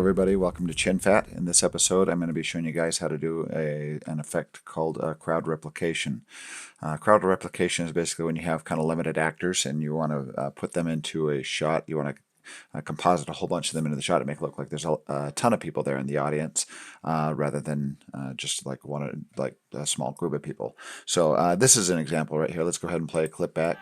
everybody, welcome to Chin Fat. In this episode I'm going to be showing you guys how to do an effect called crowd replication. Crowd replication is basically when you have kind of limited actors and you want to put them into a shot. You want to composite a whole bunch of them into the shot to make it look like there's a ton of people there in the audience, rather than just like a small group of people. So this is an example right here. Let's go ahead and play a clip back.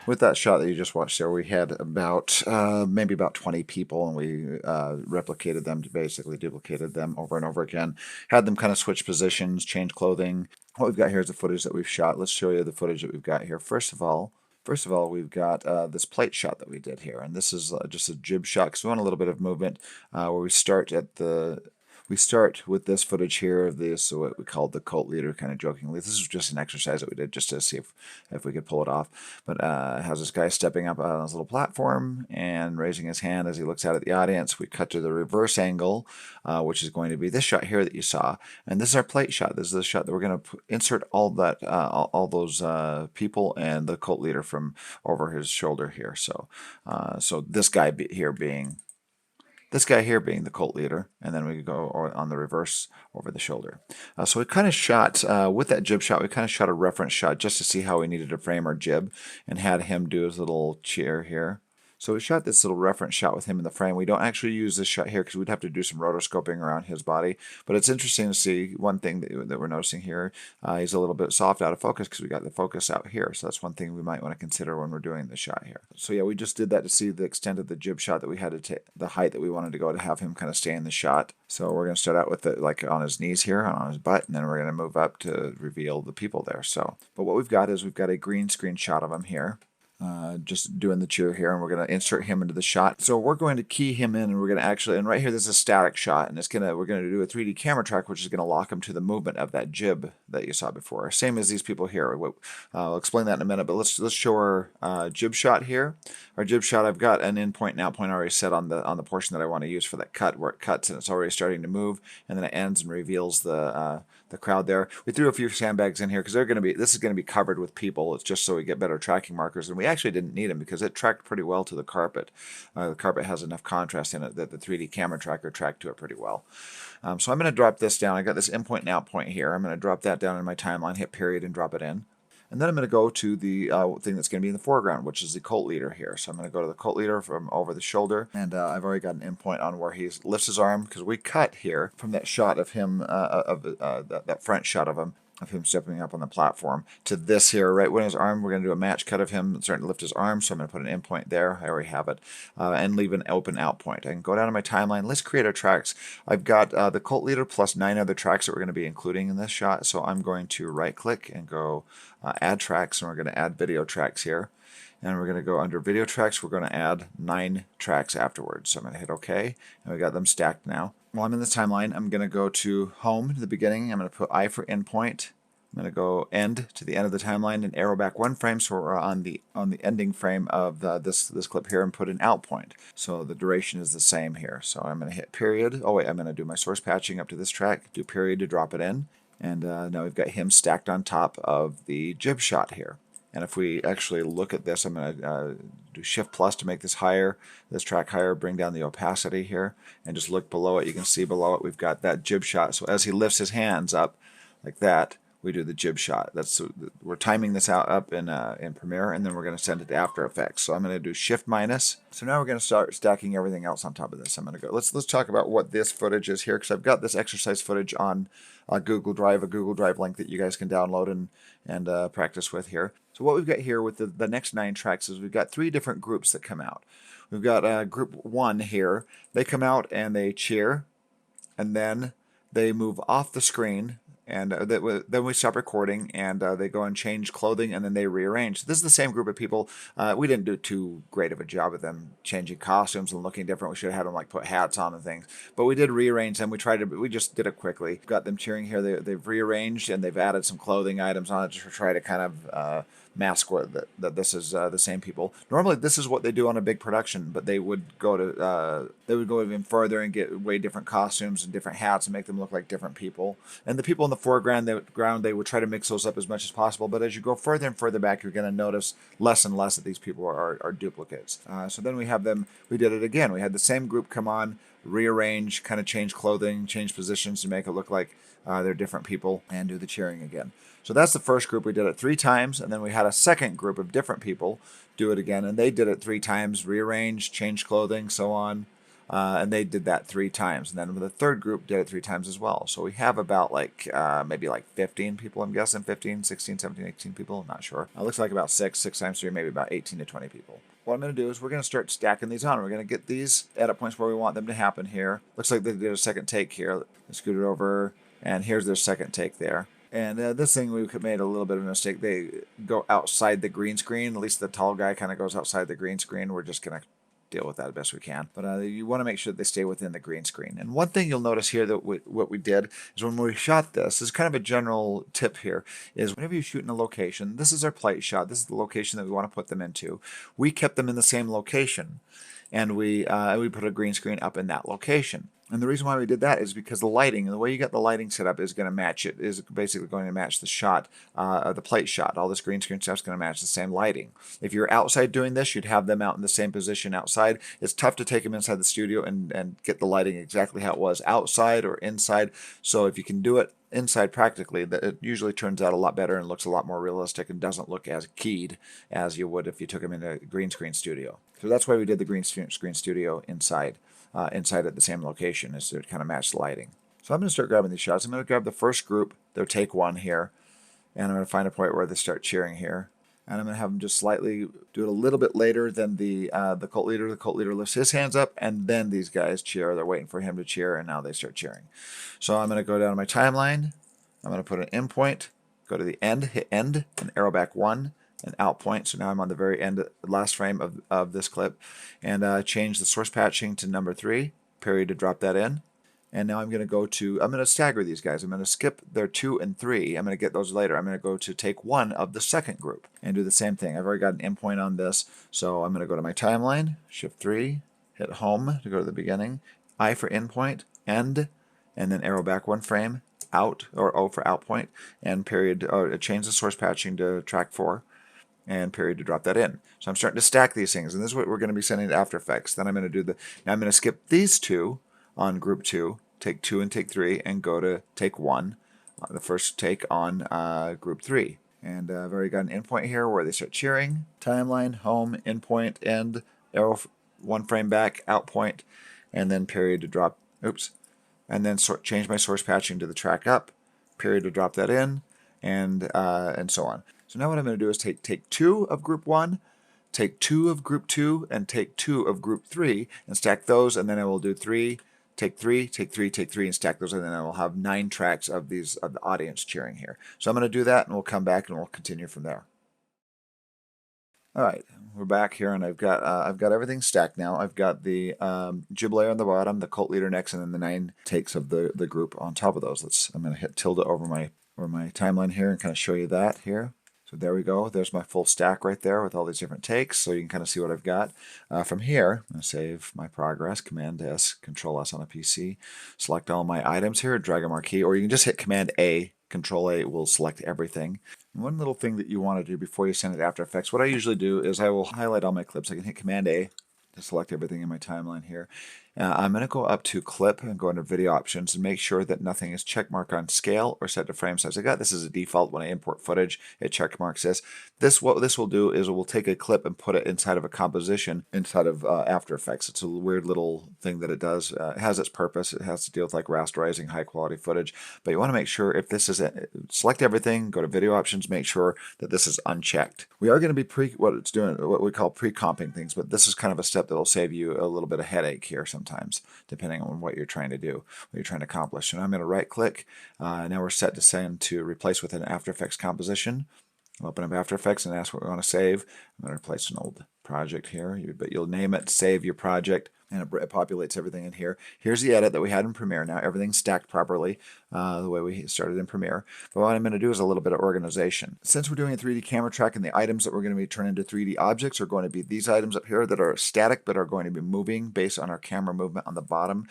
With that shot that you just watched there, we had about maybe about 20 people, and we replicated them, basically duplicated them over and over again. Had them kind of switch positions, change clothing. What we've got here is the footage that we've shot. Let's show you the footage that we've got here. First of all, we've got this plate shot that we did here, and this is just a jib shot because we want a little bit of movement where we start with this footage here of this, what we called the cult leader, kind of jokingly. This is just an exercise that we did just to see if we could pull it off. But it has this guy stepping up on his little platform and raising his hand as he looks out at the audience. We cut to the reverse angle, which is going to be this shot here that you saw. And this is our plate shot. This is the shot that we're going to insert all those people and the cult leader from over his shoulder here. So this guy here being the cult leader, and then we go on the reverse over the shoulder. So we kind of shot, with that jib shot, we kind of shot a reference shot just to see how we needed to frame our jib, and had him do his little cheer here. So we shot this little reference shot with him in the frame. We don't actually use this shot here because we'd have to do some rotoscoping around his body. But it's interesting to see one thing that we're noticing here. He's a little bit soft out of focus because we got the focus out here. So that's one thing we might want to consider when we're doing the shot here. So yeah, we just did that to see the extent of the jib shot that we had to take, the height that we wanted to go to have him kind of stay in the shot. So we're going to start out with it like on his knees here, on his butt, and then we're going to move up to reveal the people there. So, but what we've got is we've got a green screen shot of him here. Just doing the cheer here, and we're going to insert him into the shot. So we're going to key him in, and we're going to actually, and right here this is a static shot, and we're going to do a 3D camera track, which is going to lock him to the movement of that jib that you saw before. Same as these people here. I'll explain that in a minute, but let's show our jib shot here. Our jib shot, I've got an in point and out point already set on the portion that I want to use for that cut, where it cuts and it's already starting to move, and then it ends and reveals the crowd there. We threw a few sandbags in here because this is going to be covered with people. It's just so we get better tracking markers, and we actually didn't need them because it tracked pretty well to the carpet. The carpet has enough contrast in it that the 3D camera tracker tracked to it pretty well. So I'm going to drop this down. I got this in point and out point here. I'm going to drop that down in my timeline, hit period, and drop it in. And then I'm going to go to the thing that's going to be in the foreground, which is the cult leader here. So I'm going to go to the cult leader from over the shoulder, and I've already got an endpoint on where he lifts his arm, because we cut here from that shot of him, that front shot of him stepping up on the platform, to this here, right when his arm, we're going to do a match cut of him starting to lift his arm, so I'm going to put an endpoint there. I already have it, and leave an open out point. I can go down to my timeline. Let's create our tracks. I've got the cult leader plus 9 other tracks that we're going to be including in this shot, so I'm going to right click and go add tracks, and we're going to add video tracks here. And we're going to go under video tracks. We're going to add 9 tracks afterwards. So I'm going to hit OK, and we got them stacked now. While I'm in this timeline, I'm going to go to home to the beginning. I'm going to put I for endpoint. I'm going to go end to the end of the timeline and arrow back 1 frame, so we're on the ending frame of this clip here, and put an out point. So the duration is the same here. So I'm going to hit period. Oh wait, I'm going to do my source patching up to this track, do period to drop it in, and now we've got him stacked on top of the jib shot here. And if we actually look at this, I'm going to do Shift plus to make this higher, this track higher, bring down the opacity here, and just look below it. You can see below it we've got that jib shot. So as he lifts his hands up like that, we do the jib shot. We're timing this out up in Premiere, and then we're going to send it to After Effects. So I'm going to do Shift minus. So now we're going to start stacking everything else on top of this. I'm going to go. Let's talk about what this footage is here, because I've got this exercise footage on Google Drive, a Google Drive link that you guys can download and practice with here. So what we've got here with the next 9 tracks is we've got 3 different groups that come out. We've got group 1 here. They come out and they cheer, and then they move off the screen, and then we stop recording, and they go and change clothing, and then they rearrange. This is the same group of people. We didn't do too great of a job of them changing costumes and looking different. We should have had them like put hats on and things, but we did rearrange them. We just did it quickly. Got them cheering here. They've rearranged, and they've added some clothing items on it to try to kind of mask that this is the same people. Normally, this is what they do on a big production, but they would go even further and get way different costumes and different hats and make them look like different people. And the people in the foreground, they would try to mix those up as much as possible. But as you go further and further back, you're going to notice less and less that these people are duplicates. So then we have them. We did it again. We had the same group come on, rearrange, kind of change clothing, change positions to make it look like they're different people, and do the cheering again. So that's the first group. We did it 3 times, and then we had a second group of different people do it again, and they did it 3 times, rearrange, change clothing, so on, and they did that 3 times. And then the third group did it 3 times as well. So we have about maybe 15 people, I'm guessing, 15, 16, 17, 18 people, I'm not sure. It looks like about 6 times 3, maybe about 18 to 20 people. What I'm going to do is we're going to start stacking these on. We're going to get these edit points where we want them to happen here. Looks like they did a second take here. Let's scoot it over, and here's their second take there. And this thing, we made a little bit of a mistake. They go outside the green screen. At least the tall guy kind of goes outside the green screen. We're just going to deal with that as best we can. But you want to make sure that they stay within the green screen. And one thing you'll notice here that what we did is when we shot this is kind of a general tip here, is whenever you shoot in a location, this is our plate shot. This is the location that we want to put them into. We kept them in the same location, and we put a green screen up in that location. And the reason why we did that is because the lighting, and the way you got the lighting set up is going to match it, is basically going to match the shot, the plate shot. All this green screen stuff is going to match the same lighting. If you're outside doing this, you'd have them out in the same position outside. It's tough to take them inside the studio and get the lighting exactly how it was outside or inside. So if you can do it inside practically, that it usually turns out a lot better and looks a lot more realistic and doesn't look as keyed as you would if you took them in a green screen studio. So that's why we did the green screen studio inside at the same location, is to kind of match the lighting. So I'm going to start grabbing these shots. I'm going to grab the first group, their take 1 here, and I'm going to find a point where they start cheering here. And I'm going to have them just slightly do it a little bit later than the cult leader. The cult leader lifts his hands up, and then these guys cheer. They're waiting for him to cheer, and now they start cheering. So I'm going to go down to my timeline. I'm going to put an in point, go to the end, hit end, and arrow back 1, and out point. So now I'm on the very end, last frame of this clip, and change the source patching to number 3, period, to drop that in. And now I'm going to stagger these guys. I'm going to skip their 2 and 3. I'm going to get those later. I'm going to go to take 1 of the second group and do the same thing. I've already got an endpoint on this, so I'm going to go to my timeline, shift 3, hit home to go to the beginning, I for endpoint, end, and then arrow back 1 frame, out, or O for out point, and period, change the source patching to track 4. And period to drop that in. So I'm starting to stack these things, and this is what we're going to be sending to After Effects. Then I'm going to now I'm going to skip these 2 on group 2, take 2 and take 3, and go to take 1, the first take on group 3. And I've already got an endpoint here where they start cheering. Timeline, home, endpoint, end, arrow 1 frame back, out point, and then period to drop, and then change my source patching to the track up, period to drop that in, and so on. So now what I'm going to do is take 2 of group 1, take 2 of group 2, and take 2 of group 3, and stack those, and then I will do 3, take 3, take 3, take 3, and stack those, and then I will have 9 tracks of the audience cheering here. So I'm going to do that, and we'll come back and we'll continue from there. All right, we're back here, and I've got everything stacked now. I've got the jib layer on the bottom, the cult leader next, and then the 9 takes of the group on top of those. I'm going to hit tilde over my timeline here and kind of show you that here. So there we go. There's my full stack right there with all these different takes, so you can kind of see what I've got. From here, I'm going to save my progress, Command-S, Control-S on a PC, select all my items here, drag a marquee, or you can just hit Command-A, Control-A will select everything. And one little thing that you want to do before you send it to After Effects, what I usually do is I will highlight all my clips. I can hit Command-A to select everything in my timeline here. I'm going to go up to Clip and go into Video Options and make sure that nothing is checkmarked on Scale or set to frame size. I got this as a default when I import footage. It checkmarks this. What this will do is it will take a clip and put it inside of a composition inside of After Effects. It's a weird little thing that it does. It has its purpose. It has to deal with like rasterizing high quality footage. But you want to make sure if this is select everything, go to Video Options, make sure that this is unchecked. We are going to be what we call pre-comping things, but this is kind of a step that will save you a little bit of headache here sometimes, depending on what you're trying to do, what you're trying to accomplish. And I'm going to right click. Now we're set to send to replace with an After Effects composition. I'll open up After Effects and ask what we want to save. I'm going to replace an old project here, but you'll name it, save your project, and it populates everything in here. Here's the edit that we had in Premiere. Now everything's stacked properly the way we started in Premiere. But what I'm going to do is a little bit of organization. Since we're doing a 3D camera track, and the items that we're going to be turning into 3D objects are going to be these items up here that are static but are going to be moving based on our camera movement on the bottom.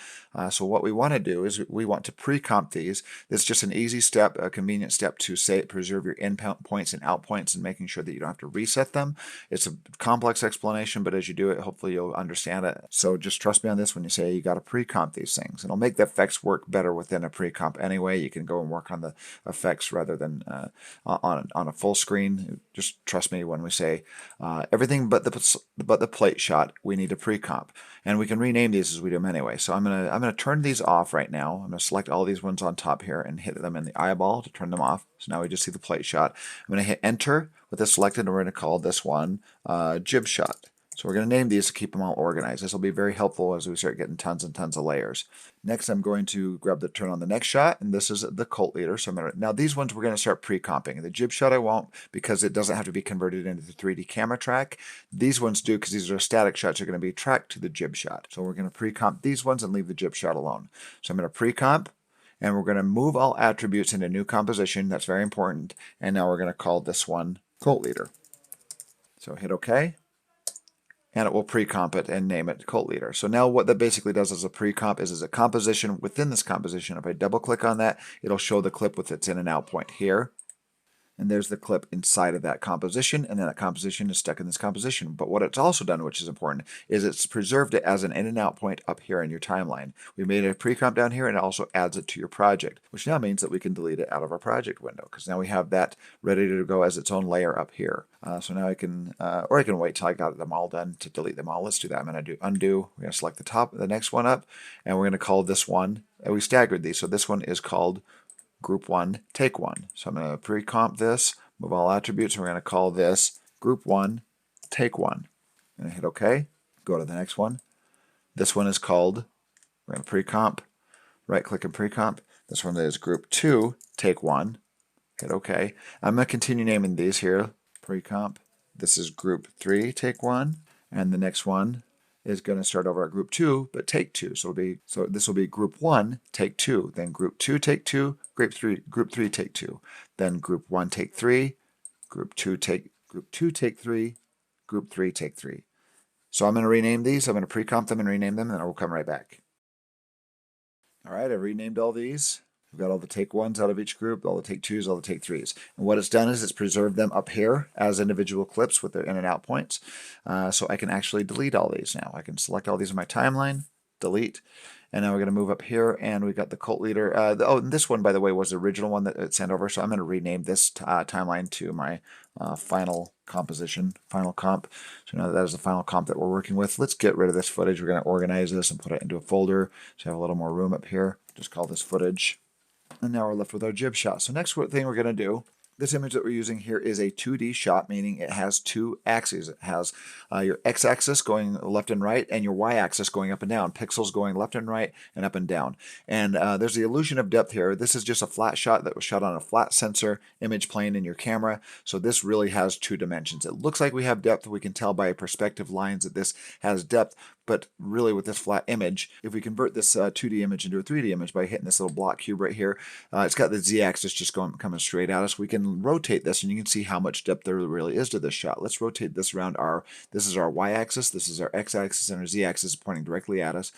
So what we want to do is we want to pre-comp these. This is just an easy step, a convenient step to preserve your in points and out points and making sure that you don't have to reset them. It's a complex explanation, but as you do it, hopefully you'll understand it. So just trust me on this when you say you got to pre-comp these things. It'll make the effects work better within a pre-comp anyway. You can go and work on the effects rather than on a full screen. Just trust me when we say everything but the plate shot we need to pre-comp, and we can rename these as we do them anyway. So I'm gonna turn these off right now. I'm gonna select all these ones on top here and hit them in the eyeball to turn them off. So now we just see the plate shot. I'm gonna hit enter with this selected, and we're gonna call this one jib shot. So we're going to name these to keep them all organized. This will be very helpful as we start getting tons and tons of layers. Next, I'm going to turn on the next shot, and this is the cult leader. So now these ones we're going to start pre-comping. The jib shot I won't, because it doesn't have to be converted into the 3D camera track. These ones do, because these are static shots. They're going to be tracked to the jib shot. So we're going to pre-comp these ones and leave the jib shot alone. So I'm going to pre-comp, and we're going to move all attributes into new composition. That's very important. And now we're going to call this one cult leader. So hit OK. And it will pre-comp it and name it cult leader. So now what that basically does as a pre-comp is a composition within this composition. If I double click on that, it'll show the clip with its in and out point here. And there's the clip inside of that composition, and then that composition is stuck in this composition. But what it's also done, which is important, is it's preserved it as an in and out point up here in your timeline. We made a pre-comp down here, and it also adds it to your project, which now means that we can delete it out of our project window, because now we have that ready to go as its own layer up here. So now I can, or I can wait till I got them all done to delete them all. Let's do that. I'm going to do undo. We're going to select the next one up, and we're going to call this one, and we staggered these, so this one is called Group 1, Take 1. So I'm going to pre-comp this, move all attributes, and we're going to call this Group 1, Take 1. I'm going to hit OK, go to the next one. This one is called, we're going to pre-comp, right-click and pre-comp. This one is Group 2, Take 1. Hit OK. I'm going to continue naming these here. Pre-comp. This is Group 3, Take 1. And the next one is going to start over at Group 2, but Take 2. So this will be Group 1, Take 2. Then Group 2, Take 2. Group 3, Take 2. Then Group 1, Take 3. Group 2, Take 3. Group 3, Take 3. So I'm going to rename these. I'm going to pre-comp them and rename them, and then we'll come right back. All right, I've renamed all these. We've got all the take 1s out of each group, all the take 2s, all the take 3s. And what it's done is it's preserved them up here as individual clips with their in and out points. So I can actually delete all these now. I can select all these in my timeline, delete. And now we're going to move up here, and we've got the cult leader. And this one, by the way, was the original one that it sent over. So I'm going to rename this timeline to my final composition, final comp. So now that is the final comp that we're working with. Let's get rid of this footage. We're going to organize this and put it into a folder so I have a little more room up here. Just call this footage. And now we're left with our jib shot. So next thing we're going to do, this image that we're using here is a 2D shot, meaning it has two axes. It has your x-axis going left and right, and your y-axis going up and down, pixels going left and right and up and down. And there's the illusion of depth here. This is just a flat shot that was shot on a flat sensor image plane in your camera. So this really has two dimensions. It looks like we have depth. We can tell by perspective lines that this has depth. But really with this flat image, if we convert this 2D image into a 3D image by hitting this little block cube right here, it's got the z-axis just coming straight at us. We can rotate this, and you can see how much depth there really is to this shot. Let's rotate this around this is our y-axis, this is our x-axis, and our z-axis pointing directly at us.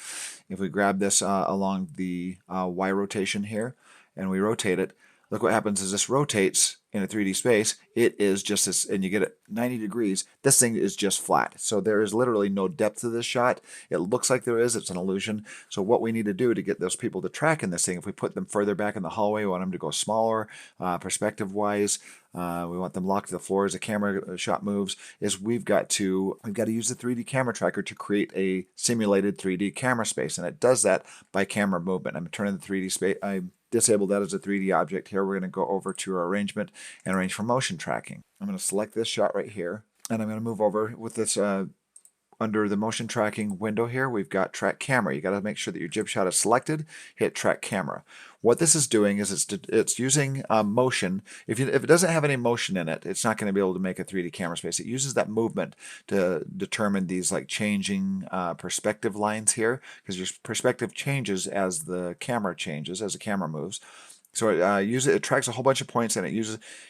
If we grab this along the y rotation here, and we rotate it, look what happens is this rotates in a 3D space. It is just this, and you get it 90 degrees. This thing is just flat. So there is literally no depth to this shot. It looks like there is. It's an illusion. So what we need to do to get those people to track in this thing, if we put them further back in the hallway, we want them to go smaller, perspective-wise. We want them locked to the floor as the camera shot moves. Is we've got to use the 3D camera tracker to create a simulated 3D camera space, and it does that by camera movement. I'm turning the 3D space. I disabled that as a 3D object. Here we're going to go over to our arrangement and arrange for motion tracking. I'm going to select this shot right here, and I'm going to move over with this under the motion tracking window here, we've got track camera. You got to make sure that your jib shot is selected, hit track camera. What this is doing is it's using motion. If it doesn't have any motion in it, it's not going to be able to make a 3D camera space. It uses that movement to determine these like changing perspective lines here, because your perspective changes as the camera changes, as the camera moves. So it tracks a whole bunch of points, and it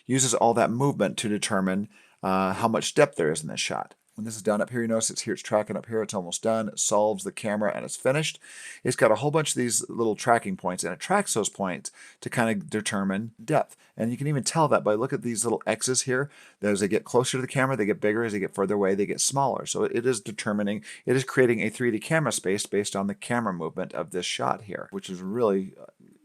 uses all that movement to determine how much depth there is in this shot. When this is done up here, you notice it's tracking up here. It's almost done. It solves the camera and it's finished. It's got a whole bunch of these little tracking points, and it tracks those points to kind of determine depth. And you can even tell that by look at these little X's here. As they get closer to the camera, they get bigger. As they get further away, they get smaller. So it is creating a 3D camera space based on the camera movement of this shot here, which is really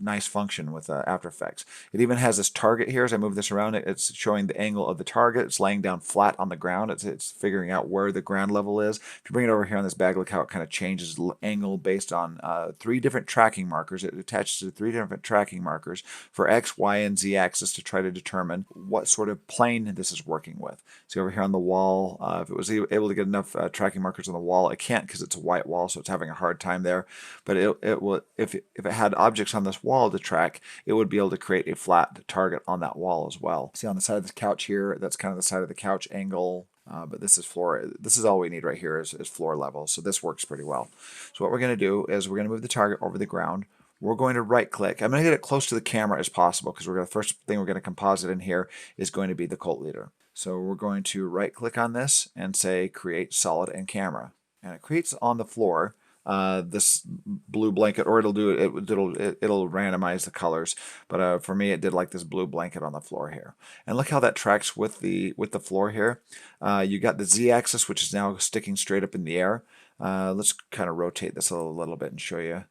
nice function with After Effects. It even has this target here. As I move this around, it's showing the angle of the target. It's laying down flat on the ground. It's figuring out where the ground level is. If you bring it over here on this bag, look how it kind of changes angle based on 3 different tracking markers. It attaches to 3 different tracking markers for X, Y, and Z axis to try to determine what sort of plane this is working with. See over here on the wall, if it was able to get enough tracking markers on the wall, it can't because it's a white wall, so it's having a hard time there. But it will, if it had objects on this wall to track, it would be able to create a flat target on that wall as well. See on the side of the couch here, that's kind of the side of the couch angle. But this is floor. This is all we need right here is floor level. So this works pretty well. So what we're going to do is we're going to move the target over the ground. We're going to right click. I'm going to get it close to the camera as possible, because the first thing we're going to composite in here is going to be the cult leader. So we're going to right click on this and say create solid and camera. And it creates on the floor this blue blanket, or it'll randomize the colors, but for me it did like this blue blanket on the floor here. And look how that tracks with the floor here. You got the z-axis, which is now sticking straight up in the air. Let's kind of rotate this a little bit and show you.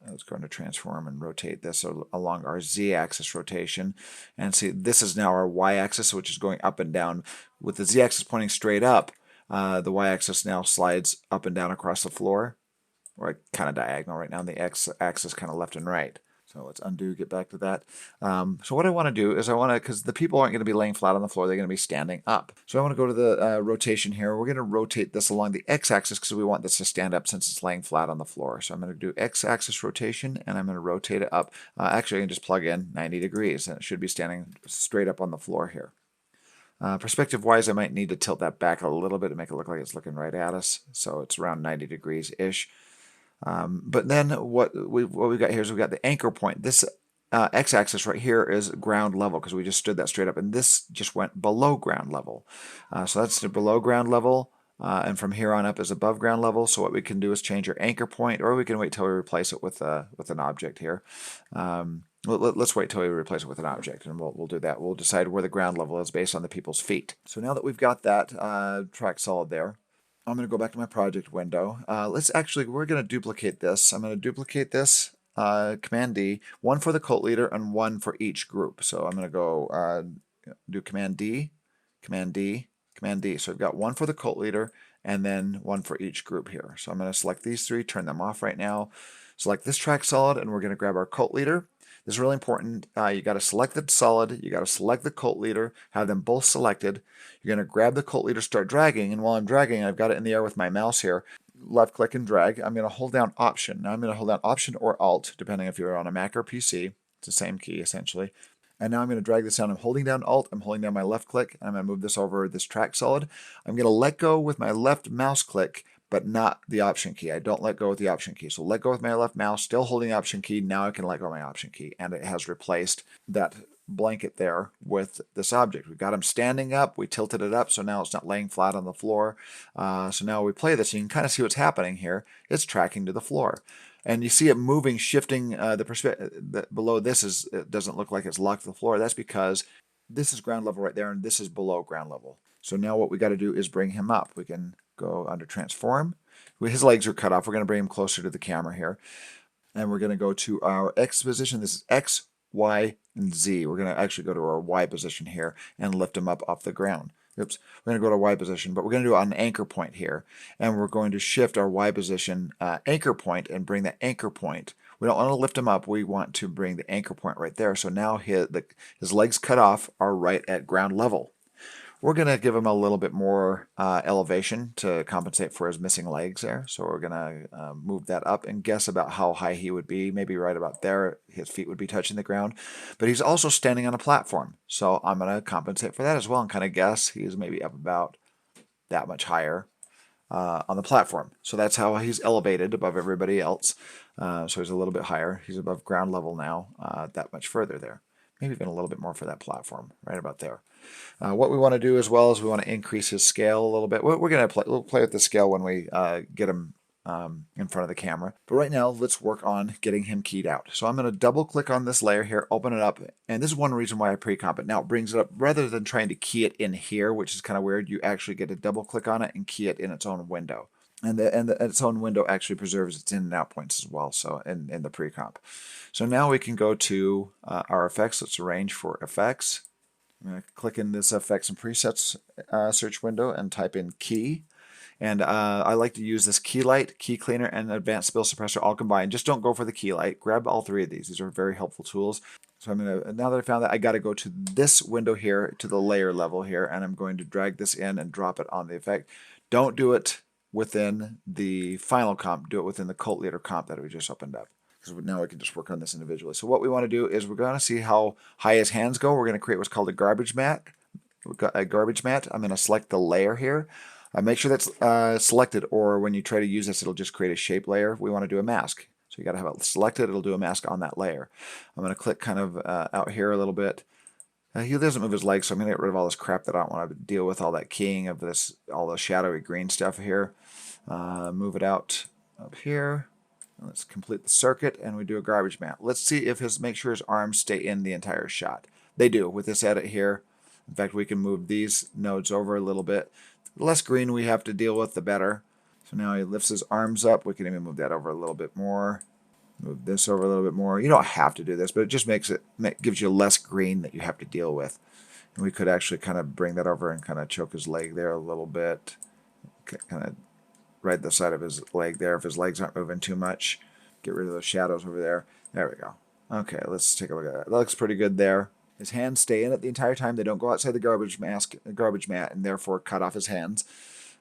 Let's go into transform and rotate this along our z-axis rotation, and see this is now our y-axis, which is going up and down. With the z-axis pointing straight up, the y-axis now slides up and down across the floor, or kind of diagonal right now, and the x-axis kind of left and right. So let's undo, get back to that. So what I want to do is because the people aren't going to be laying flat on the floor, they're going to be standing up. So I want to go to the rotation here. We're going to rotate this along the x-axis because we want this to stand up since it's laying flat on the floor. So I'm going to do x-axis rotation, and I'm going to rotate it up. Actually, I can just plug in 90 degrees, and it should be standing straight up on the floor here. Perspective-wise, I might need to tilt that back a little bit to make it look like it's looking right at us. So it's around 90 degrees-ish. But then what we've got here is we've got the anchor point. This x-axis right here is ground level, because we just stood that straight up, and this just went below ground level. So that's the below ground level, and from here on up is above ground level. So what we can do is change our anchor point, or we can wait till we replace it with an object here. Let's wait till we replace it with an object, and we'll do that. We'll decide where the ground level is based on the people's feet. So now that we've got that track solid there, I'm going to go back to my project window. We're going to duplicate this. I'm going to duplicate this, Command D, one for the cult leader and one for each group. So I'm going to go do Command D, Command D, Command D. So I've got one for the cult leader and then one for each group here. So I'm going to select these 3, turn them off right now. Select this track solid, and we're going to grab our cult leader. This is really important. You got to select the solid, you got to select the cult leader, have them both selected. You're going to grab the cult leader, start dragging, and while I'm dragging, I've got it in the air with my mouse here. Left click and drag. I'm going to hold down Option. Now I'm going to hold down Option or Alt, depending if you're on a Mac or PC. It's the same key essentially. And now I'm going to drag this down. I'm holding down Alt, I'm holding down my left click, and I'm going to move this over this track solid. I'm going to let go with my left mouse click, but not the Option key. I don't let go with the Option key. So let go with my left mouse, still holding the Option key. Now I can let go of my Option key, and it has replaced that blanket there with this object. We've got him standing up. We tilted it up, so now it's not laying flat on the floor. So now we play this, and you can kind of see what's happening here. It's tracking to the floor. And you see it moving, shifting the perspective. Below this it doesn't look like it's locked to the floor. That's because this is ground level right there, and this is below ground level. So now what we got to do is bring him up. We can go under Transform. His legs are cut off. We're going to bring him closer to the camera here. And we're going to go to our X position. This is X, Y, and Z. We're going to actually go to our Y position here and lift him up off the ground. Oops. We're going to go to Y position, but we're going to do an anchor point here. And we're going to shift our Y position anchor point and bring the anchor point. We don't want to lift him up. We want to bring the anchor point right there. So now his legs cut off are right at ground level. We're going to give him a little bit more elevation to compensate for his missing legs there. So we're going to move that up and guess about how high he would be. Maybe right about there, his feet would be touching the ground. But he's also standing on a platform. So I'm going to compensate for that as well and kind of guess he's maybe up about that much higher on the platform. So that's how he's elevated above everybody else. So he's a little bit higher. He's above ground level now, that much further there. Maybe even a little bit more for that platform, right about there. What we want to do as well is we want to increase his scale a little bit. We're going to we'll play with the scale when we get him in front of the camera. But right now, let's work on getting him keyed out. So I'm going to double click on this layer here, open it up. And this is one reason why I pre-comp it. Now it brings it up rather than trying to key it in here, which is kind of weird. You actually get to double click on it and key it in its own window. And its own window actually preserves its in and out points as well, so in the pre-comp. So now we can go to our effects. Let's arrange for effects. I'm going to click in this effects and presets search window and type in key. And I like to use this key light, key cleaner, and advanced spill suppressor all combined. Just don't go for the key light. Grab all three of these. These are very helpful tools. So I'm going to, now that I found that, I got to go to this window here, to the layer level here, and I'm going to drag this in and drop it on the effect. Don't do it within the final comp. Do it within the cult leader comp that we just opened up. Because now we can just work on this individually. So what we want to do is we're going to see how high his hands go. We're going to create what's called a garbage mat. We've got a garbage mat. I'm going to select the layer here. Make sure that's selected, or when you try to use this, it'll just create a shape layer. We want to do a mask. So you got to have it selected. It'll do a mask on that layer. I'm going to click kind of out here a little bit. He doesn't move his legs, so I'm going to get rid of all this crap that I don't want to deal with, all that keying of this, all the shadowy green stuff here. Move it out up here. Let's complete the circuit, and we do a garbage mat. Let's see if make sure his arms stay in the entire shot. They do with this edit here. In fact, we can move these nodes over a little bit. The less green we have to deal with, the better. So now he lifts his arms up. We can even move that over a little bit more. Move this over a little bit more. You don't have to do this, but it just gives you less green that you have to deal with. And we could actually kind of bring that over and kind of choke his leg there a little bit. Kind of right the side of his leg there if his legs aren't moving too much. Get rid of those shadows over there. There we go. Okay, let's take a look at that. That looks pretty good there. His hands stay in it the entire time. They don't go outside the garbage mat, and therefore cut off his hands.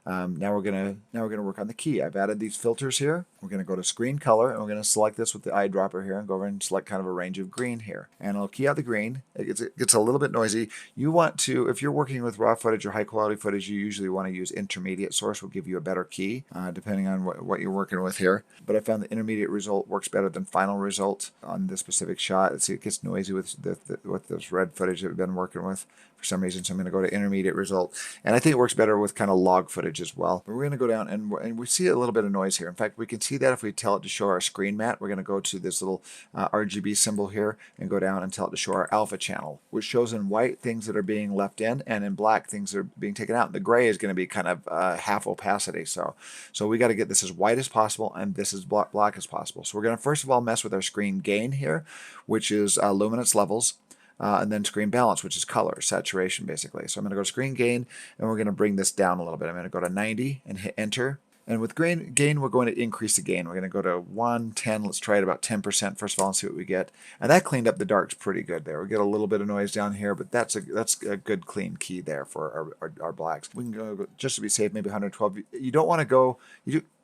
Now we're gonna work on the key. I've added these filters here. We're gonna go to screen color, and we're gonna select this with the eyedropper here, and go over and select kind of a range of green here. And I'll key out the green. It gets a little bit noisy. You want to, if you're working with raw footage or high quality footage, you usually want to use intermediate source. Will give you a better key, depending on what you're working with here. But I found the intermediate result works better than final result on this specific shot. Let's see, it gets noisy with this red footage that we've been working with for some reason. So I'm going to go to intermediate result, and I think it works better with kind of log footage as well. But we're going to go down and we see a little bit of noise here. In fact, we can see that if we tell it to show our screen mat. We're going to go to this little RGB symbol here and go down and tell it to show our alpha channel, which shows in white things that are being left in, and in black things that are being taken out. The gray is going to be kind of half opacity. So we got to get this as white as possible and this as black as possible. So we're going to first of all mess with our screen gain here, which is luminance levels. And then screen balance, which is color, saturation, basically. So I'm going to go to screen gain, and we're going to bring this down a little bit. I'm going to go to 90 and hit enter. And with gain, we're going to increase the gain. We're going to go to 110. Let's try it about 10% first of all and see what we get. And that cleaned up the darks pretty good there. We get a little bit of noise down here, but that's a good clean key there for our blacks. We can go, just to be safe, maybe 112. You don't want to go,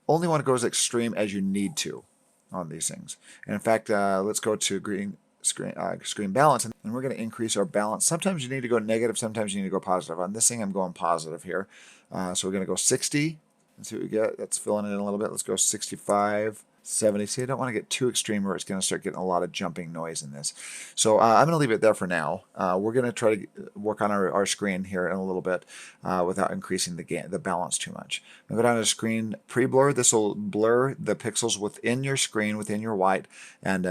only want to go as extreme as you need to on these things. And in fact, let's go to screen balance, and we're going to increase our balance. Sometimes you need to go negative, sometimes you need to go positive. On this thing, I'm going positive here. So we're going to go 60. Let's see what we get. That's filling it in a little bit. Let's go 65, 70. See, I don't want to get too extreme where it's going to start getting a lot of jumping noise in this. So I'm going to leave it there for now. We're going to try to work on our screen here in a little bit without increasing the balance too much. I'll go down to screen pre-blur. This will blur the pixels within your screen, within your white, and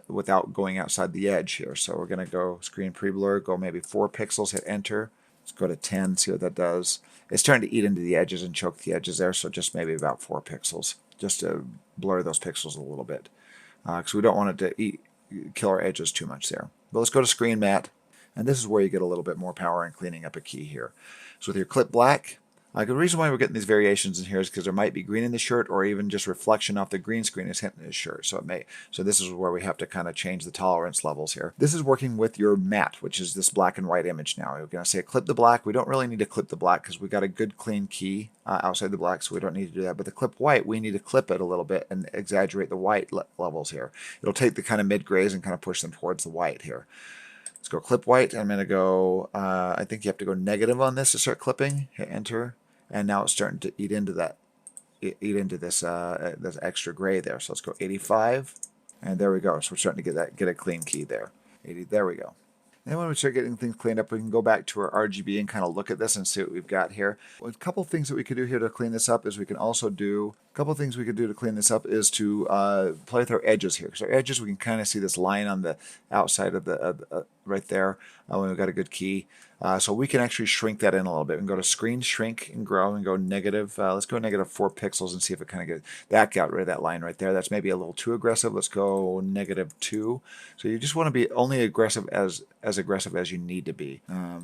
without going outside the edge here. So we're going to go screen pre-blur, go maybe 4 pixels, hit enter. Let's go to 10, see what that does. It's starting to eat into the edges and choke the edges there, so just maybe about 4 pixels, just to blur those pixels a little bit. Because we don't want it to kill our edges too much there. But let's go to screen mat, and this is where you get a little bit more power in cleaning up a key here. So with your clip black, The reason why we're getting these variations in here is because there might be green in the shirt, or even just reflection off the green screen is hitting his shirt. So this is where we have to kind of change the tolerance levels here. This is working with your matte, which is this black and white image now. We're going to say clip the black. We don't really need to clip the black because we got a good clean key outside the black, so we don't need to do that. But the clip white, we need to clip it a little bit and exaggerate the white levels here. It'll take the kind of mid grays and kind of push them towards the white here. Let's go clip white. I'm going to go, I think you have to go negative on this to start clipping. Hit enter. And now it's starting to eat into this this extra gray there. So let's go 85. And there we go. So we're starting to get a clean key there. 80, there we go. And when we start getting things cleaned up, we can go back to our RGB and kind of look at this and see what we've got here. A couple things that we could do here to clean this up is we can also do, a couple things we could do to clean this up is to play with our edges here. Because our edges, we can kind of see this line on the outside of the, right there when we've got a good key. So we can actually shrink that in a little bit. We can go to screen, shrink, and grow, and go negative. Let's go negative 4 pixels and see if it kind of gets, that got rid of that line right there. That's maybe a little too aggressive. Let's go negative 2. So you just want to be only aggressive as aggressive as you need to be.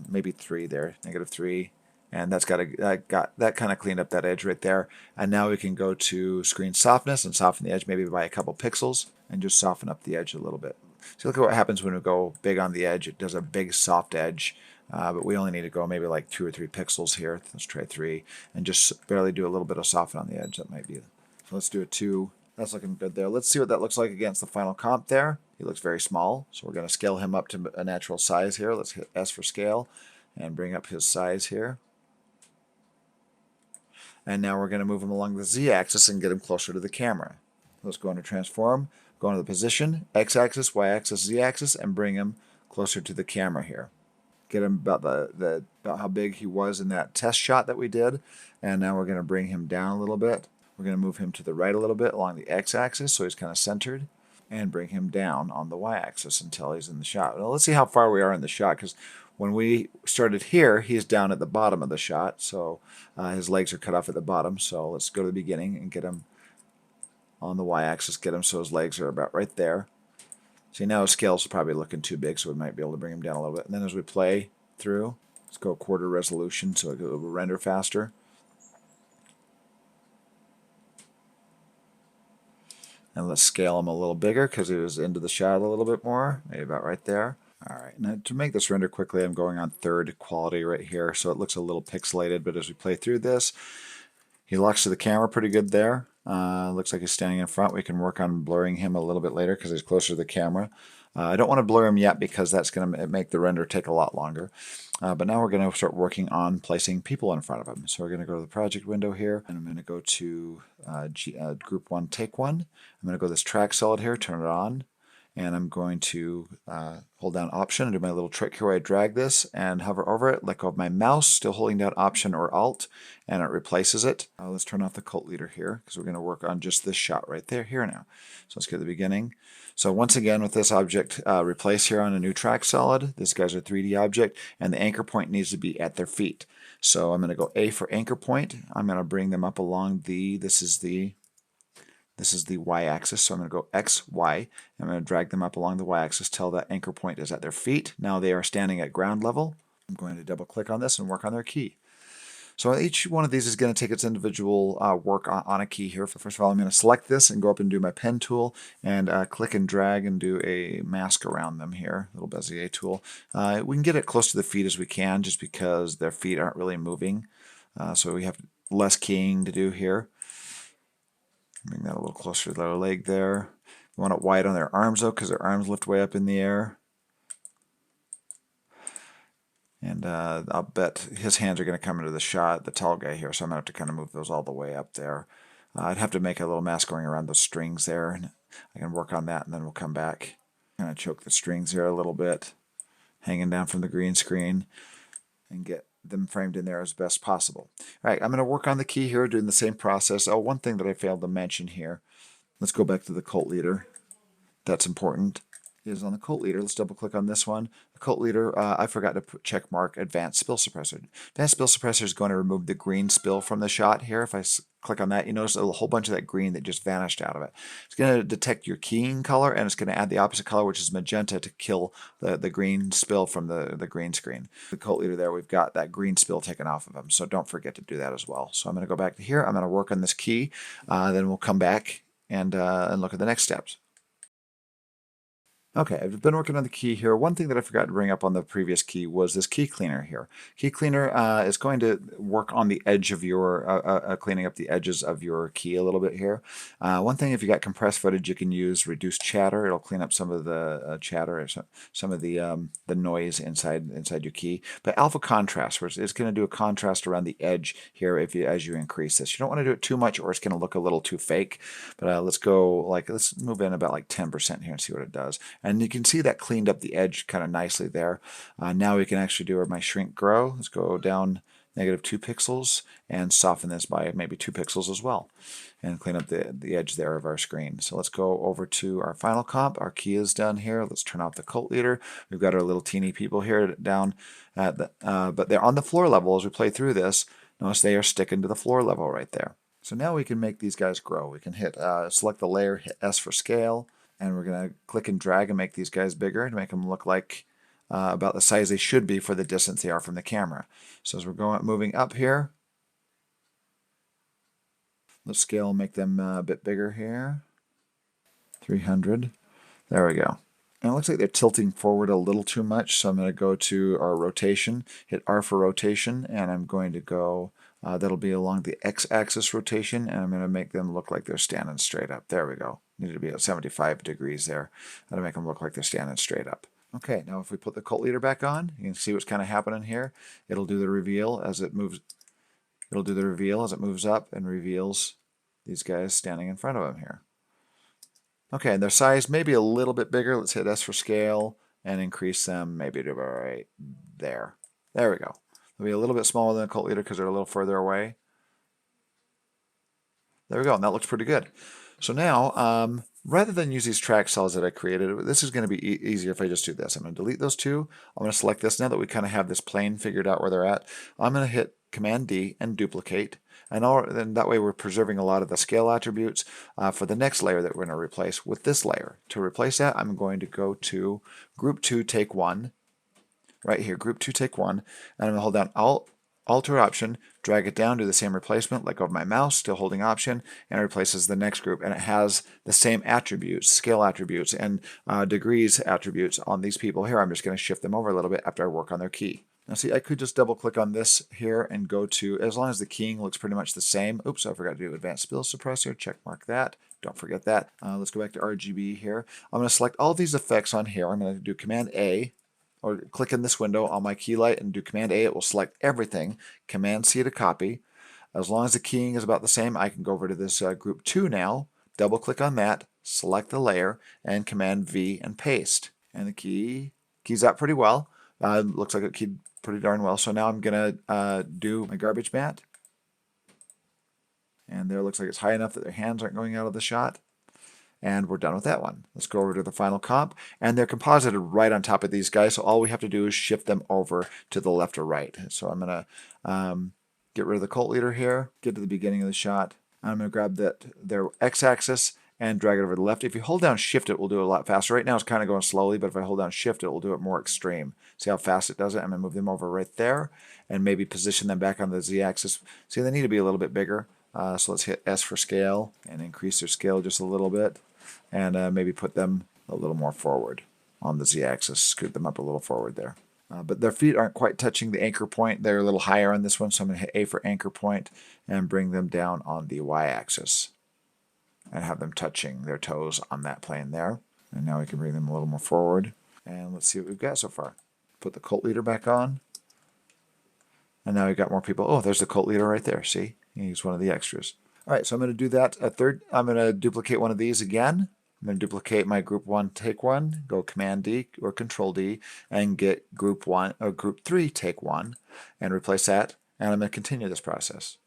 Maybe 3 there, negative 3. And that's got that kind of cleaned up that edge right there. And now we can go to screen softness and soften the edge maybe by a couple pixels and just soften up the edge a little bit. So look at what happens when we go big on the edge. It does a big soft edge. But we only need to go maybe like 2 or 3 pixels here. Let's try 3 and just barely do a little bit of soften on the edge. That might be it. So let's do a 2. That's looking good there. Let's see what that looks like against the final comp there. He looks very small, so we're going to scale him up to a natural size here. Let's hit S for scale and bring up his size here. And now we're going to move him along the Z-axis and get him closer to the camera. Let's go into transform, go into the position, X-axis, Y-axis, Z-axis, and bring him closer to the camera here. Get him about about how big he was in that test shot that we did. And now we're going to bring him down a little bit. We're going to move him to the right a little bit along the X-axis so he's kind of centered, and bring him down on the Y-axis until he's in the shot. Now let's see how far we are in the shot, because when we started here, he's down at the bottom of the shot, so his legs are cut off at the bottom. So let's go to the beginning and get him on the Y-axis, get him so his legs are about right there. See, now his scale's probably looking too big, so we might be able to bring him down a little bit. And then as we play through, let's go quarter resolution so it will render faster. And let's scale him a little bigger because he was into the shot a little bit more, maybe about right there. All right, now to make this render quickly, I'm going on 3rd quality right here, so it looks a little pixelated, but as we play through this, he locks to the camera pretty good there. Looks like he's standing in front. We can work on blurring him a little bit later because he's closer to the camera. I don't want to blur him yet because that's going to make the render take a lot longer. But now we're going to start working on placing people in front of him. So we're going to go to the project window here, and I'm going to go to group 1, take 1. I'm going to go to this track solid here, turn it on, and I'm going to hold down Option and do my little trick here where I drag this and hover over it, let go of my mouse, still holding down Option or Alt, and it replaces it. Let's turn off the cult leader here because we're going to work on just this shot right there here now. So let's go to the beginning. So once again with this object replace here on a new track solid, this guy's a 3D object, and the anchor point needs to be at their feet. So I'm going to go A for anchor point. I'm going to bring them up along this is the Y-axis, so I'm going to go X, Y. I'm going to drag them up along the Y-axis till that anchor point is at their feet. Now they are standing at ground level. I'm going to double click on this and work on their key. So each one of these is going to take its individual work on a key here. First of all, I'm going to select this and go up and do my pen tool and click and drag and do a mask around them here, little Bezier tool. We can get it close to the feet as we can just because their feet aren't really moving. So we have less keying to do here. Bring that a little closer to their leg there. We want it wide on their arms though, because their arms lift way up in the air. And I'll bet his hands are going to come into the shot, the tall guy here, so I'm going to have to kind of move those all the way up there. I'd have to make a little mask going around those strings there, and I can work on that, and then we'll come back. Kind of choke the strings here a little bit, hanging down from the green screen, and get them framed in there as best possible. All right, I'm going to work on the key here, doing the same process. Oh, one thing that I failed to mention here. Let's go back to the cult leader. That's important. is on the cult leader. Let's double click on this one. The cult leader, I forgot to check mark advanced spill suppressor. Advanced spill suppressor is going to remove the green spill from the shot here. If I click on that, you notice a whole bunch of that green that just vanished out of it. It's going to detect your keying color, and it's going to add the opposite color, which is magenta, to kill the green spill from the green screen. The cult leader there, we've got that green spill taken off of him, so don't forget to do that as well. So I'm going to go back to here. I'm going to work on this key. Then we'll come back and look at the next steps. Okay, I've been working on the key here. One thing that I forgot to bring up on the previous key was this key cleaner here. Key cleaner is going to work on the edge of your, cleaning up the edges of your key a little bit here. One thing, if you got compressed footage, you can use reduced chatter. It'll clean up some of the chatter, or some of the noise inside your key. But alpha contrast, where it's going to do a contrast around the edge here as you increase this. You don't want to do it too much, or it's going to look a little too fake. But let's move in about like 10% here and see what it does. And you can see that cleaned up the edge kind of nicely there. Now we can actually do my shrink grow. Let's go down -2 pixels and soften this by maybe 2 pixels as well, and clean up the edge there of our screen. So let's go over to our final comp. Our key is done here. Let's turn off the cult leader. We've got our little teeny people here down at the, but they're on the floor level as we play through this. Notice they are sticking to the floor level right there. So now we can make these guys grow. We can hit select the layer, hit S for scale. And we're going to click and drag and make these guys bigger to make them look like about the size they should be for the distance they are from the camera. So as we're moving up here, let's scale and make them a bit bigger here. 300. There we go. And it looks like they're tilting forward a little too much, so I'm going to go to our rotation, hit R for rotation, and I'm going to go, that'll be along the x-axis rotation, and I'm going to make them look like they're standing straight up. There we go. Need to be at 75 degrees there. That'll make them look like they're standing straight up. Okay, now if we put the cult leader back on, you can see what's kind of happening here. It'll do the reveal as it moves. It'll do the reveal as it moves up and reveals these guys standing in front of him here. Okay, and their size may be a little bit bigger. Let's hit S for scale and increase them maybe to right there. There we go. They'll be a little bit smaller than a cult leader because they're a little further away. There we go, and that looks pretty good. So now, rather than use these track cells that I created, this is going to be easier if I just do this. I'm going to delete those two. I'm going to select this now that we kind of have this plane figured out where they're at. I'm going to hit Command D and duplicate. And then that way we're preserving a lot of the scale attributes for the next layer that we're going to replace with this layer. To replace that, I'm going to go to Group 2, Take 1. Right here, Group 2, Take 1. And I'm going to hold down Alt or Option, drag it down, do the same replacement, let go of my mouse, still holding Option, and it replaces the next group. And it has the same attributes, scale attributes, and degrees attributes on these people here. I'm just going to shift them over a little bit after I work on their key. Now see, I could just double click on this here and go to, as long as the keying looks pretty much the same. Oops, I forgot to do advanced spill suppressor, check mark that. Don't forget that. Let's go back to RGB here. I'm going to select all these effects on here. I'm going to do Command A, or click in this window on my key light and do Command A. It will select everything. Command C to copy. As long as the keying is about the same, I can go over to this Group 2 now, double click on that, select the layer, and Command V and paste. And the keys out pretty well. Looks like it keyed pretty darn well. So now I'm going to do my garbage mat. And there, looks like it's high enough that their hands aren't going out of the shot. And we're done with that one. Let's go over to the final comp. And they're composited right on top of these guys, so all we have to do is shift them over to the left or right. So I'm going to get rid of the cult leader here, get to the beginning of the shot. I'm going to grab their x-axis and drag it over to the left. If you hold down Shift, it will do it a lot faster. Right now it's kind of going slowly, but if I hold down Shift, it will do it more extreme. See how fast it does it? I'm going to move them over right there and maybe position them back on the Z-axis. See, they need to be a little bit bigger. So let's hit S for scale and increase their scale just a little bit. And maybe put them a little more forward on the Z-axis, scoot them up a little forward there. But their feet aren't quite touching the anchor point. They're a little higher on this one, so I'm going to hit A for anchor point and bring them down on the Y-axis and have them touching their toes on that plane there. And now we can bring them a little more forward. And let's see what we've got so far. Put the cult leader back on. And now we've got more people. Oh, there's the cult leader right there. See? He's one of the extras. All right, so I'm going to do that a third. I'm going to duplicate one of these again. I'm going to duplicate my Group 1, Take 1, go Command D or Control D, and get Group 1 or Group 3, Take 1, and replace that. And I'm going to continue this process.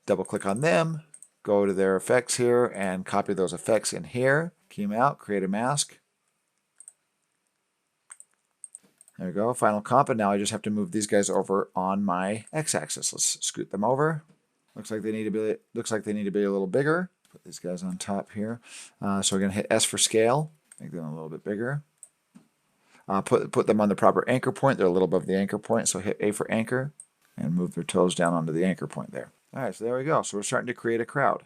Double click on them, go to their effects here, and copy those effects in here. Key them out, create a mask. There we go, final comp, and now I just have to move these guys over on my x-axis. Let's scoot them over. Looks like they need to be a little bigger. Put these guys on top here. So we're going to hit S for scale, make them a little bit bigger. Put them on the proper anchor point. They're a little above the anchor point, so hit A for anchor and move their toes down onto the anchor point there. All right, so there we go. So we're starting to create a crowd.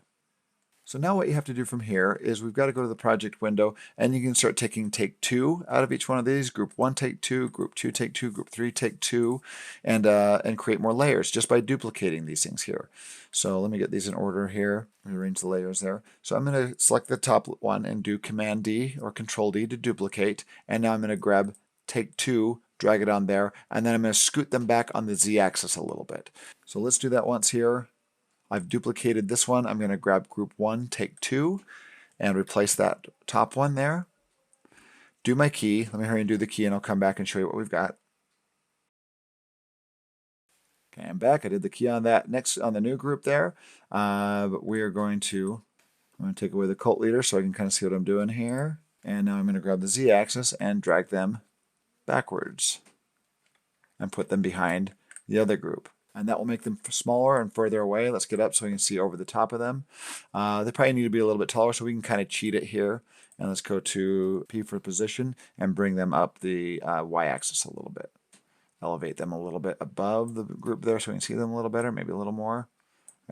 So now what you have to do from here is we've got to go to the project window, and you can start taking take 2 out of each one of these. Group 1 take 2, group 2 take 2, group 3 take 2, and create more layers just by duplicating these things here. So let me get these in order here. Rearrange the layers there. So I'm going to select the top one and do Command D or Control D to duplicate, and now I'm going to grab take 2, drag it on there, and then I'm going to scoot them back on the Z-axis a little bit. So let's do that once here. I've duplicated this one. I'm going to grab group 1, take 2, and replace that top one there. Do my key. Let me hurry and do the key, and I'll come back and show you what we've got. Okay, I'm back. I did the key on that. Next, on the new group there, but we are going to, I'm going to take away the cult leader so I can kind of see what I'm doing here. And now I'm going to grab the Z-axis and drag them backwards and put them behind the other group. And that will make them smaller and further away. Let's get up so we can see over the top of them. They probably need to be a little bit taller, so we can kind of cheat it here. And let's go to P for position and bring them up the Y-axis a little bit. Elevate them a little bit above the group there so we can see them a little better, maybe a little more.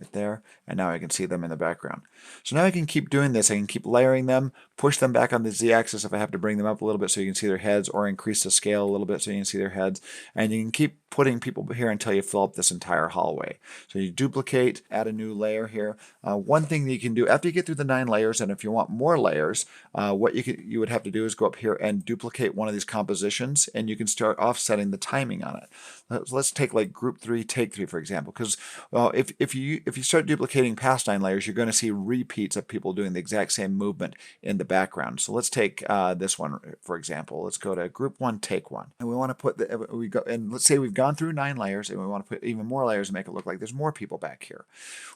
Right there, and now I can see them in the background. So now I can keep doing this. I can keep layering them, push them back on the Z-axis if I have to bring them up a little bit so you can see their heads, or increase the scale a little bit so you can see their heads. And you can keep putting people here until you fill up this entire hallway. So you duplicate, add a new layer here. One thing that you can do after you get through the 9 layers, and if you want more layers, what you would have to do is go up here and duplicate one of these compositions, and you can start offsetting the timing on it. Let's take like group 3, take 3, for example, because if you start duplicating past 9 layers, you're going to see repeats of people doing the exact same movement in the background. So let's take this one, for example. Let's go to group 1, take 1. And we want to put and let's say we've gone through 9 layers, and we want to put even more layers and make it look like there's more people back here.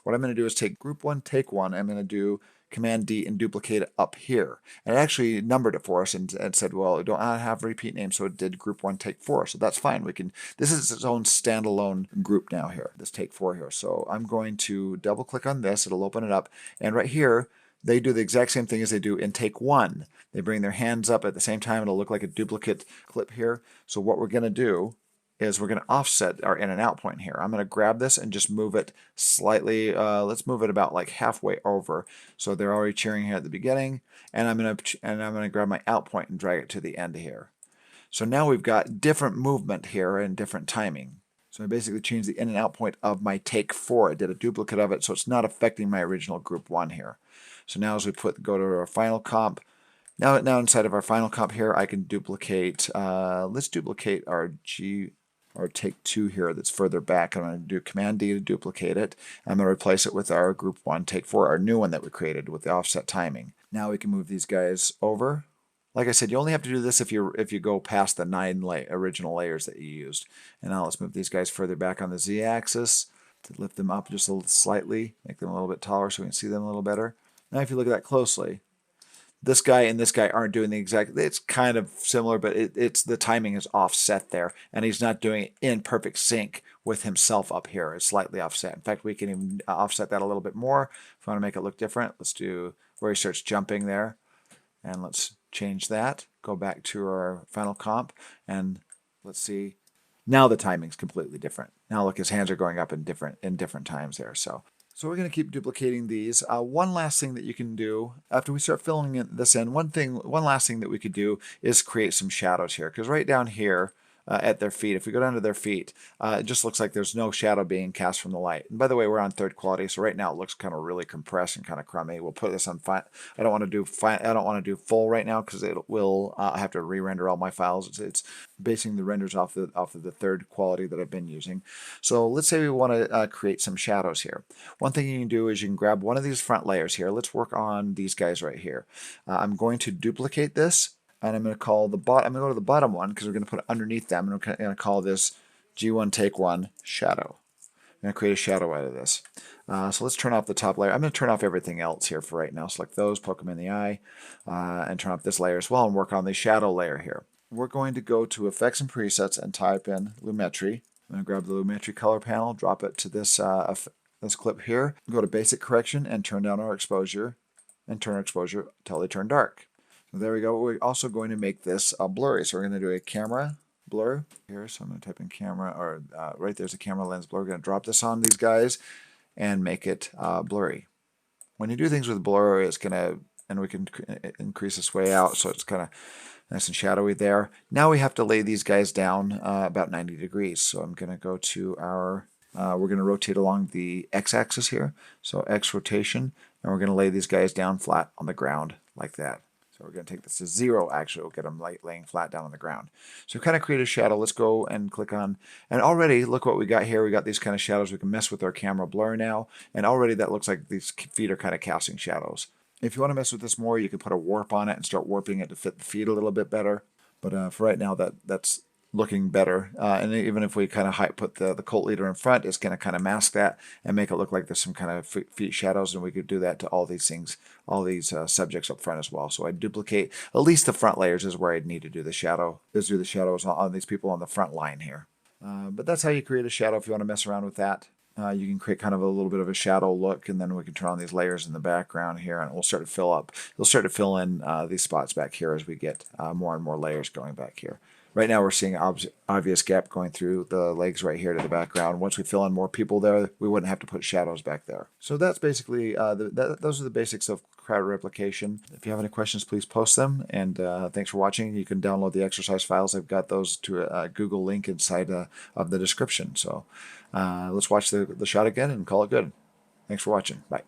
What I'm going to do is take group 1, take 1. I'm going to do Command D and duplicate it up here. And it actually numbered it for us and said, well, it don't have repeat names, so it did group 1, take 4. So that's fine. This is its own standalone group now here, this take 4 here. So I'm going to double click on this. It'll open it up. And right here, they do the exact same thing as they do in take 1. They bring their hands up at the same time. It'll look like a duplicate clip here. So what we're going to do is we're going to offset our in and out point here. I'm going to grab this and just move it slightly. Let's move it about like halfway over. So they're already cheering here at the beginning, and I'm going to grab my out point and drag it to the end here. So now we've got different movement here and different timing. So I basically changed the in and out point of my take 4. I did a duplicate of it, so it's not affecting my original group 1 here. So now as we go to our final comp. Now inside of our final comp here, I can duplicate. Let's duplicate our take 2 here that's further back. I'm going to do Command D to duplicate it. I'm going to replace it with our group 1, take 4, our new one that we created with the offset timing. Now we can move these guys over. Like I said, you only have to do this if you go past the 9 original layers that you used. And now let's move these guys further back on the Z-axis to lift them up just a little slightly, make them a little bit taller so we can see them a little better. Now if you look at that closely, this guy and this guy aren't doing the exact, it's kind of similar, but it's the timing is offset there, and he's not doing it in perfect sync with himself up here. It's slightly offset. In fact, we can even offset that a little bit more if we want to make it look different. Let's do where he starts jumping there, and let's change that. Go back to our final comp, and let's see. Now the timing's completely different. Now look, his hands are going up in different times there. So we're going to keep duplicating these. One last thing that you can do after we start filling this in, one last thing that we could do is create some shadows here. Because right down here at their feet, if we go down to their feet, it just looks like there's no shadow being cast from the light. And by the way, we're on 3rd quality, so right now it looks kind of really compressed and kind of crummy. We'll put this on fine. I don't want to do full right now because it will have to re-render all my files. It's basing the renders off of the 3rd quality that I've been using. So let's say we want to create some shadows here. One thing you can do is you can grab one of these front layers here. Let's work on these guys right here. I'm going to duplicate this, and I'm going to call the bottom. I'm going to go to the bottom one because we're going to put it underneath them, and I'm going to call this G1 take 1 shadow. going to create a shadow out of this. So let's turn off the top layer. I'm going to turn off everything else here for right now. Select those, poke them in the eye, and turn off this layer as well and work on the shadow layer here. We're going to go to Effects and Presets and type in Lumetri. I'm going to grab the Lumetri color panel, drop it to this clip here, go to Basic Correction and turn down our exposure and turn our exposure until they turn dark. So there we go. We're also going to make this blurry. So we're going to do a camera blur here. So I'm going to type in camera, or right there's a camera lens blur. We're going to drop this on these guys and make it blurry. When you do things with blur, it's going to, and we can increase this way out so it's kind of nice and shadowy there. Now we have to lay these guys down about 90 degrees. So I'm going to go to our, we're going to rotate along the x-axis here. So x rotation, and we're going to lay these guys down flat on the ground like that. So we're going to take this to 0, actually. We'll get them laying flat down on the ground. So we kind of create a shadow. Let's go and click on, and already look what we got here. We got these kind of shadows. We can mess with our camera blur now, and already that looks like these feet are kind of casting shadows. If you want to mess with this more, you can put a warp on it and start warping it to fit the feet a little bit better. But for right now, that's looking better. And even if we kind of put the cult leader in front, it's going to kind of mask that and make it look like there's some kind of feet shadows. And we could do that to all these things, all these subjects up front as well. So I'd duplicate at least the front layers is where I'd need to do the shadow. Let's do the shadows on these people on the front line here. But that's how you create a shadow if you want to mess around with that. You can create kind of a little bit of a shadow look, and then we can turn on these layers in the background here, and we'll start to fill up. We'll start to fill in these spots back here as we get more and more layers going back here. Right now we're seeing an obvious gap going through the legs right here to the background. Once we fill in more people there, we wouldn't have to put shadows back there. So that's basically, those are the basics of crowd replication. If you have any questions, please post them. And thanks for watching. You can download the exercise files. I've got those to a Google link inside of the description. So let's watch the shot again and call it good. Thanks for watching. Bye.